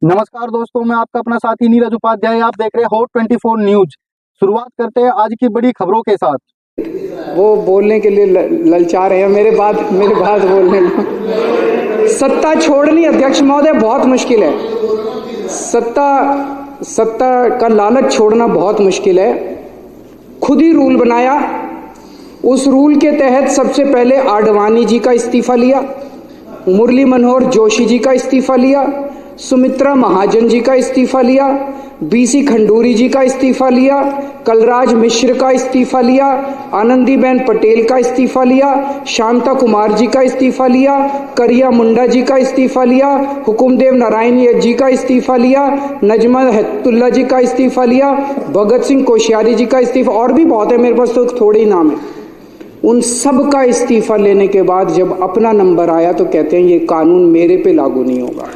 नमस्कार दोस्तों, मैं आपका अपना साथी नीरज उपाध्याय। आप देख रहे हैं हॉट 24 न्यूज। शुरुआत करते हैं आज की बड़ी खबरों के साथ। वो बोलने के लिए ललचा रहे हैं मेरे बाद बोलने में। सत्ता छोड़नी अध्यक्ष महोदय बहुत मुश्किल है। सत्ता का लालच छोड़ना बहुत मुश्किल है। खुद ही रूल बनाया, उस रूल के तहत सबसे पहले आडवाणी जी का इस्तीफा लिया, मुरली मनोहर जोशी जी का इस्तीफा लिया, सुमित्रा महाजन जी का इस्तीफा लिया, बीसी खंडूरी जी का इस्तीफा लिया, कलराज मिश्र का इस्तीफा लिया, आनंदीबेन पटेल का इस्तीफा लिया, शांता कुमार जी का इस्तीफा लिया, करिया मुंडा जी का इस्तीफा लिया, हुकुमदेव नारायण जी का इस्तीफा लिया, नजमा हेतुल्ला जी का इस्तीफा लिया, भगत सिंह कोश्यारी जी का इस्तीफा, और भी बहुत है, मेरे पास तो थोड़े ही नाम है। उन सब का इस्तीफा लेने के बाद जब अपना नंबर आया तो कहते हैं ये कानून मेरे पे लागू नहीं होगा।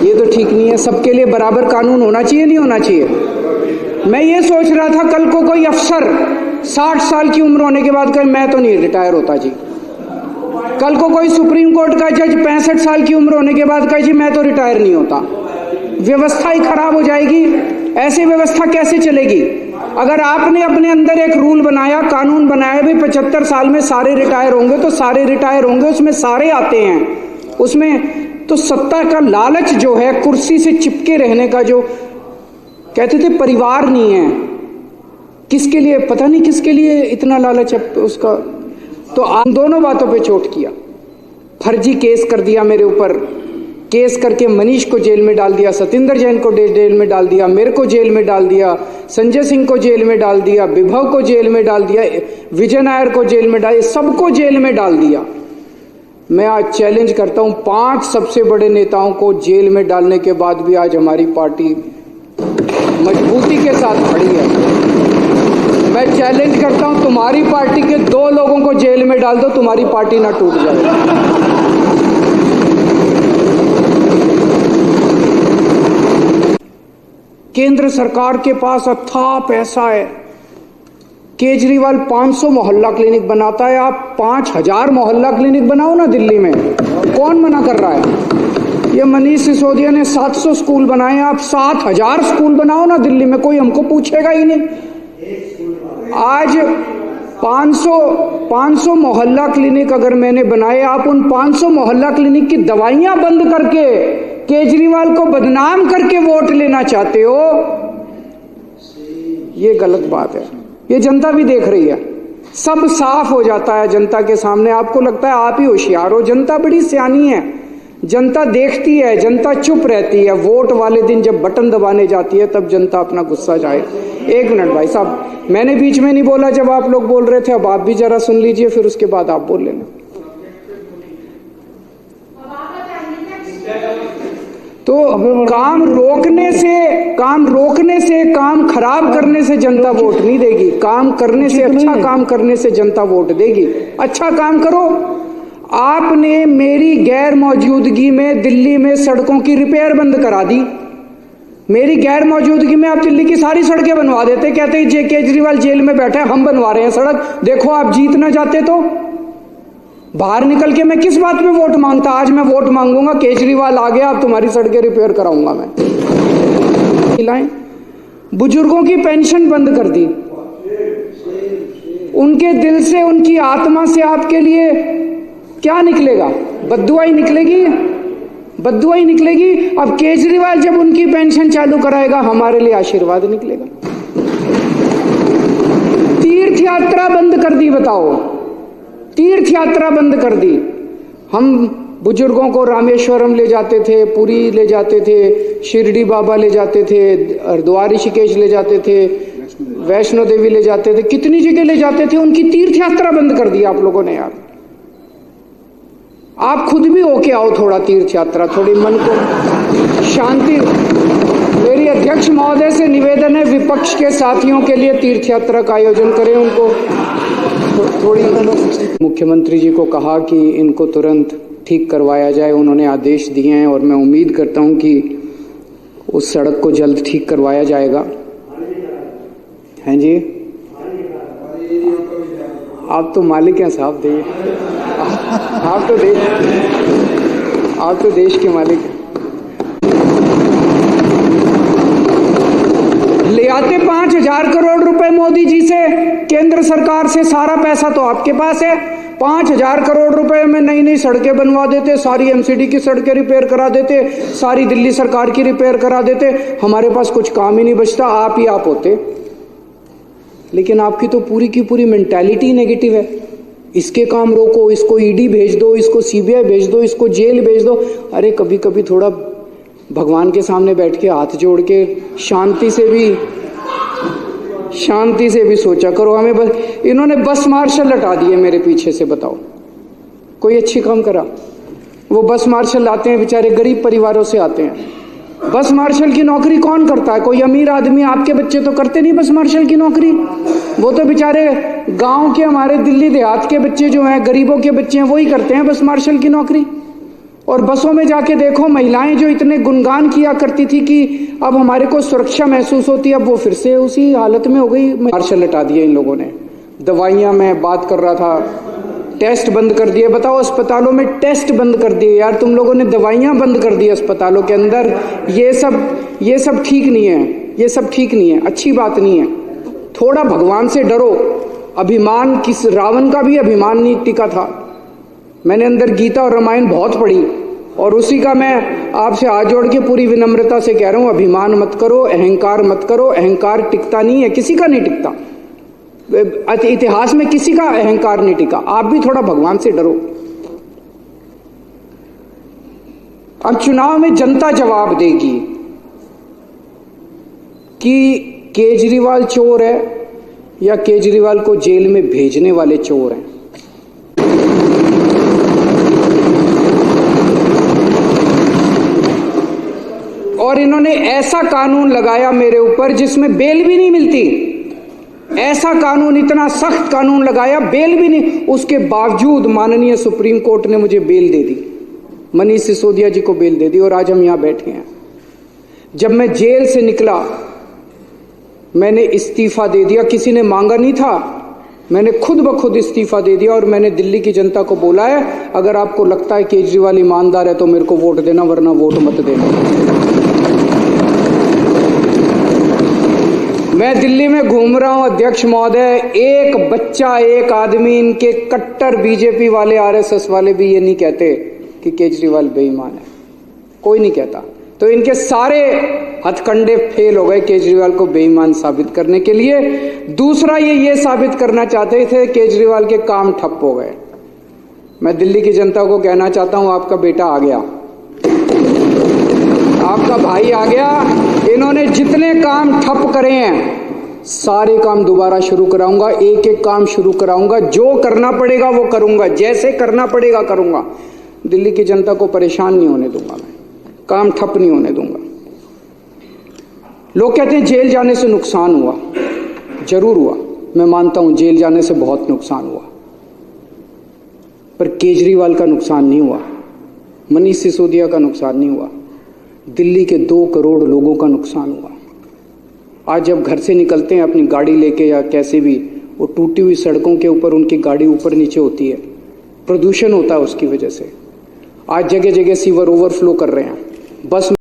ये तो ठीक नहीं है। सबके लिए बराबर कानून होना चाहिए, नहीं होना चाहिए। मैं ये सोच रहा था कल को कोई अफसर 60 साल की उम्र होने के बाद कहे मैं तो नहीं रिटायर होता जी। कल को कोई सुप्रीम कोर्ट का जज 65 साल की उम्र होने के बाद कहे जी मैं तो रिटायर नहीं होता। व्यवस्था ही खराब हो जाएगी। ऐसी व्यवस्था कैसे चलेगी? अगर आपने अपने अंदर एक रूल बनाया, कानून बनाया, भी 75 साल में सारे रिटायर होंगे तो सारे रिटायर होंगे, उसमें सारे आते हैं। उसमें तो सत्ता का लालच जो है, कुर्सी से चिपके रहने का, जो कहते थे परिवार नहीं है, किसके लिए पता नहीं, किसके लिए इतना लालच है उसका। तो आम दोनों बातों पे चोट किया। फर्जी केस कर दिया मेरे ऊपर, केस करके मनीष को जेल में डाल दिया, सतिंदर जैन को जेल में डाल दिया, मेरे को जेल में डाल दिया, संजय सिंह को जेल में डाल दिया, विभव को जेल में डाल दिया, विजय नायर को जेल में डाल दिया, सबको जेल में डाल दिया। मैं आज चैलेंज करता हूं, 5 सबसे बड़े नेताओं को जेल में डालने के बाद भी आज हमारी पार्टी मजबूती के साथ खड़ी है। मैं चैलेंज करता हूं, तुम्हारी पार्टी के 2 लोगों को जेल में डाल दो, तुम्हारी पार्टी ना टूट जाए। केंद्र सरकार के पास अथाह पैसा है। केजरीवाल 500 मोहल्ला क्लिनिक बनाता है, आप 5000 मोहल्ला क्लिनिक बनाओ ना दिल्ली में, कौन मना कर रहा है? ये मनीष सिसोदिया ने 700 स्कूल बनाए, आप 7000 स्कूल बनाओ ना दिल्ली में, कोई हमको पूछेगा ही नहीं। आज 500 मोहल्ला क्लिनिक अगर मैंने बनाए, आप उन 500 मोहल्ला क्लिनिक की दवाइयां बंद करके केजरीवाल को बदनाम करके वोट लेना चाहते हो, ये गलत बात है। ये जनता भी देख रही है, सब साफ हो जाता है जनता के सामने। आपको लगता है आप ही होशियार हो, जनता बड़ी सियानी है। जनता देखती है, जनता चुप रहती है। वोट वाले दिन जब बटन दबाने जाती है तब जनता अपना गुस्सा जाए। 1 मिनट भाई साहब, मैंने बीच में नहीं बोला जब आप लोग बोल रहे थे, अब आप भी जरा सुन लीजिए, फिर उसके बाद आप बोल लेना। तो काम रोकने से काम खराब करने से जनता वोट नहीं देगी। काम करने से, अच्छा काम करने से जनता वोट देगी। अच्छा काम करो। आपने मेरी गैर मौजूदगी में दिल्ली में सड़कों की रिपेयर बंद करा दी। मेरी गैर मौजूदगी में आप दिल्ली की सारी सड़कें बनवा देते। कहते हैं जे केजरीवाल जेल में बैठा है, हम बनवा रहे हैं सड़क, देखो आप जीत ना जाते तो। बाहर निकल के मैं किस बात पे वोट मांगता? आज मैं वोट मांगूंगा, केजरीवाल आ गया, अब तुम्हारी सड़कें रिपेयर कराऊंगा मैं। खिलाएं। बुजुर्गों की पेंशन बंद कर दी। उनके दिल से, उनकी आत्मा से आपके लिए क्या निकलेगा? बद्दुआ ही निकलेगी, बद्दुआ ही निकलेगी। अब केजरीवाल जब उनकी पेंशन चालू कराएगा, हमारे लिए आशीर्वाद निकलेगा। तीर्थ यात्रा बंद कर दी, बताओ, तीर्थ यात्रा बंद कर दी। हम बुजुर्गों को रामेश्वरम ले जाते थे, पुरी ले जाते थे, शिरडी बाबा ले जाते थे, हरिद्वार ऋषिकेश ले जाते थे, वैष्णो देवी ले जाते थे, कितनी जगह ले जाते थे। उनकी तीर्थ यात्रा बंद कर दी आप लोगों ने। यार आप खुद भी होके आओ थोड़ा तीर्थ यात्रा, थोड़ी मन को शांति। मेरी अध्यक्ष महोदय से निवेदन है, विपक्ष के साथियों के लिए तीर्थ यात्रा का आयोजन करें। उनको थोड़ी, मुख्यमंत्री जी को कहा कि इनको तुरंत ठीक करवाया जाए, उन्होंने आदेश दिए हैं और मैं उम्मीद करता हूं कि उस सड़क को जल्द ठीक करवाया जाएगा। हैं जी, आप तो मालिक हैं साहब, दे आप तो दे आप तो देश के मालिक हैं। ले आते 5,000 करोड़ रुपए मोदी जी से, केंद्र सरकार से, सारा पैसा तो आपके पास है। 5,000 करोड़ रुपए में नई नई सड़कें बनवा देते, सारी एमसीडी की सड़कें रिपेयर करा देते, सारी दिल्ली सरकार की रिपेयर करा देते। हमारे पास कुछ काम ही नहीं बचता, आप ही आप होते। लेकिन आपकी तो पूरी की पूरी मेंटालिटी नेगेटिव है। इसके काम रोको, इसको ईडी भेज दो, इसको सीबीआई भेज दो, इसको जेल भेज दो। अरे कभी कभी थोड़ा भगवान के सामने बैठ के हाथ जोड़ के शांति से भी सोचा करो। हमें बस इन्होंने बस मार्शल लटा दिए मेरे पीछे से, बताओ कोई अच्छी काम करा? वो बस मार्शल आते हैं, बेचारे गरीब परिवारों से आते हैं। बस मार्शल की नौकरी कौन करता है? कोई अमीर आदमी, आपके बच्चे तो करते नहीं बस मार्शल की नौकरी। वो तो बेचारे गांव के, हमारे दिल्ली देहात के बच्चे जो हैं, गरीबों के बच्चे हैं, वही करते हैं बस मार्शल की नौकरी। और बसों में जाके देखो, महिलाएं जो इतने गुणगान किया करती थी कि अब हमारे को सुरक्षा महसूस होती है, अब वो फिर से उसी हालत में हो गई। मार्शल हटा दिया इन लोगों ने। दवाइयां, मैं बात कर रहा था, टेस्ट बंद कर दिए। बताओ, अस्पतालों में टेस्ट बंद कर दिए यार तुम लोगों ने, दवाइयां बंद कर दी अस्पतालों के अंदर। ये सब ठीक नहीं है, ये सब ठीक नहीं है, अच्छी बात नहीं है। थोड़ा भगवान से डरो। अभिमान, किस रावण का भी अभिमान नहीं टिका था। मैंने अंदर गीता और रामायण बहुत पढ़ी, और उसी का मैं आपसे हाथ जोड़ के पूरी विनम्रता से कह रहा हूं, अभिमान मत करो, अहंकार मत करो। अहंकार टिकता नहीं है, किसी का नहीं टिकता। इतिहास में किसी का अहंकार नहीं टिका। आप भी थोड़ा भगवान से डरो। अब चुनाव में जनता जवाब देगी कि केजरीवाल चोर है या केजरीवाल को जेल में भेजने वाले चोर हैं। और इन्होंने ऐसा कानून लगाया मेरे ऊपर जिसमें बेल भी नहीं मिलती। ऐसा कानून, इतना सख्त कानून लगाया, बेल भी नहीं। उसके बावजूद माननीय सुप्रीम कोर्ट ने मुझे बेल दे दी, मनीष सिसोदिया जी को बेल दे दी, और आज हम यहां बैठे हैं। जब मैं जेल से निकला, मैंने इस्तीफा दे दिया। किसी ने मांगा नहीं था, मैंने खुद ब खुद इस्तीफा दे दिया। और मैंने दिल्ली की जनता को बोला है, अगर आपको लगता है केजरीवाल ईमानदार है तो मेरे को वोट देना, वरना वोट मत देना। मैं दिल्ली में घूम रहा हूं अध्यक्ष महोदय, एक बच्चा, एक आदमी, इनके कट्टर बीजेपी वाले, आरएसएस वाले भी ये नहीं कहते कि केजरीवाल बेईमान है। कोई नहीं कहता। तो इनके सारे हथकंडे फेल हो गए केजरीवाल को बेईमान साबित करने के लिए। दूसरा ये साबित करना चाहते थे केजरीवाल के काम ठप हो गए। मैं दिल्ली की जनता को कहना चाहता हूं, आपका बेटा आ गया, आपका भाई आ गया। इन्होंने जितने काम ठप करे हैं, सारे काम दोबारा शुरू कराऊंगा। एक एक काम शुरू कराऊंगा। जो करना पड़ेगा वो करूंगा, जैसे करना पड़ेगा करूंगा। दिल्ली की जनता को परेशान नहीं होने दूंगा, मैं काम ठप नहीं होने दूंगा। लोग कहते हैं जेल जाने से नुकसान हुआ। जरूर हुआ, मैं मानता हूं जेल जाने से बहुत नुकसान हुआ, पर केजरीवाल का नुकसान नहीं हुआ, मनीष सिसोदिया का नुकसान नहीं हुआ, दिल्ली के 2 करोड़ लोगों का नुकसान हुआ। आज जब घर से निकलते हैं अपनी गाड़ी लेके या कैसे भी, वो टूटी हुई सड़कों के ऊपर उनकी गाड़ी ऊपर नीचे होती है, प्रदूषण होता है उसकी वजह से। आज जगह जगह सीवर ओवरफ्लो कर रहे हैं। बस